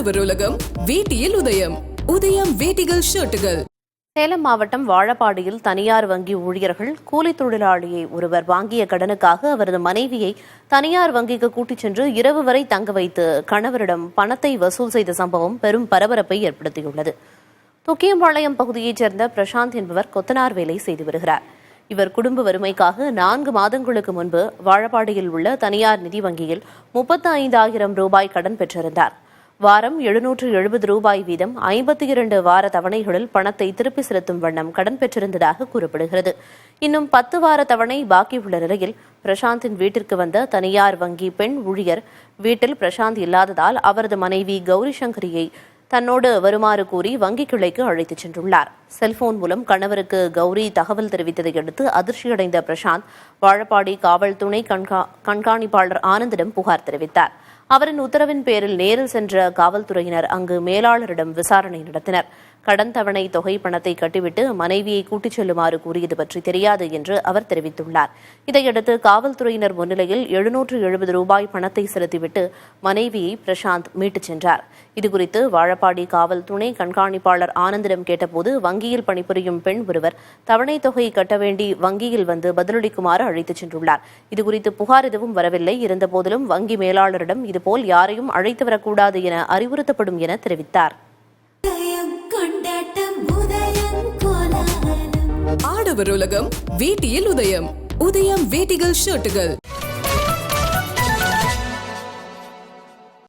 ஆடவர் உலகம் வேட்டியில் உதயம். உதயம் வேட்டிகள் ஷர்ட்டுகள். சேலம் மாவட்டம் வாழப்பாடியில் தனியார் வங்கி ஊழியர்கள் கூலி தொழிலாளியை ஒருவர் வாங்கிய கடனுக்காக அவரது மனைவியை தனியார் வங்கிக்கு கூட்டிச் சென்று இரவு வரை தங்க வைத்து கணவரிடம் பணத்தை வசூல் செய்த சம்பவம் பெரும் பரபரப்பை ஏற்படுத்தியுள்ளது. துக்கியம்பாளையம் பகுதியைச் சேர்ந்த பிரசாந்த் என்பவர் கொத்தனார் வேலை செய்து வருகிறார். இவர் குடும்ப வறுமைக்காக 4 மாதங்களுக்கு முன்பு வாழப்பாடியில் உள்ள தனியார் நிதி வங்கியில் 35,000 ரூபாய் கடன் பெற்றிருந்தார். வாரம் 770 ரூபாய் வீதம் 52 வார தவணைகளில் பணத்தை திருப்பி செலுத்தும் வண்ணம் கடன் பெற்றிருந்ததாக கூறப்படுகிறது. இன்னும் 10 வார தவணை பாக்கி உள்ள நிலையில் பிரசாந்தின் வீட்டிற்கு வந்த தனியார் வங்கி பெண் ஊழியர் வீட்டில் பிரசாந்த் இல்லாததால் அவரது மனைவி கௌரி சங்கரியை தன்னோடு வருமாறு கூறி வங்கி கிளைக்கு அழைத்துச் சென்றுள்ளார். செல்போன் மூலம் கணவருக்கு கௌரி தகவல் தெரிவித்ததை அடுத்து அதிர்ச்சியடைந்த பிரசாந்த் வாழப்பாடி காவல் துணை கண்காணிப்பாளர் ஆனந்திடம் புகார் தெரிவித்தார். அவரின் உத்தரவின் பேரில் நேரில் சென்ற காவல்துறையினர் அங்கு மேலாளரிடம் விசாரணை நடத்தினர். கடன் தவணை தொகை பணத்தை கட்டிவிட்டு மனைவியை கூட்டிச் செல்லுமாறு கூறியது பற்றி தெரியாது என்று அவர் தெரிவித்துள்ளார். இதையடுத்து காவல்துறையினர் முன்னிலையில் 770 ரூபாய் பணத்தை செலுத்திவிட்டு மனைவியை பிரசாந்த் மீட்டுச் சென்றார். இதுகுறித்து வாழப்பாடி காவல் துணை கண்காணிப்பாளர் ஆனந்திடம் கேட்டபோது வங்கியில் பணிபுரியும் பெண் ஒருவர் தவணை தொகை கட்ட வேண்டி வங்கியில் வந்து பதிலளிக்குமாறு அழைத்துச் சென்றுள்ளார். இதுகுறித்து புகார் எதுவும் வரவில்லை. இருந்தபோதிலும் வங்கி மேலாளரிடம் இதுபோல் யாரையும் அழைத்து வரக்கூடாது என அறிவுறுத்தப்படும் என தெரிவித்தார். ஆடவர் உலகம் வேட்டியில் உதயம். உதயம் வேட்டிகள் ஷர்ட்டுகள்.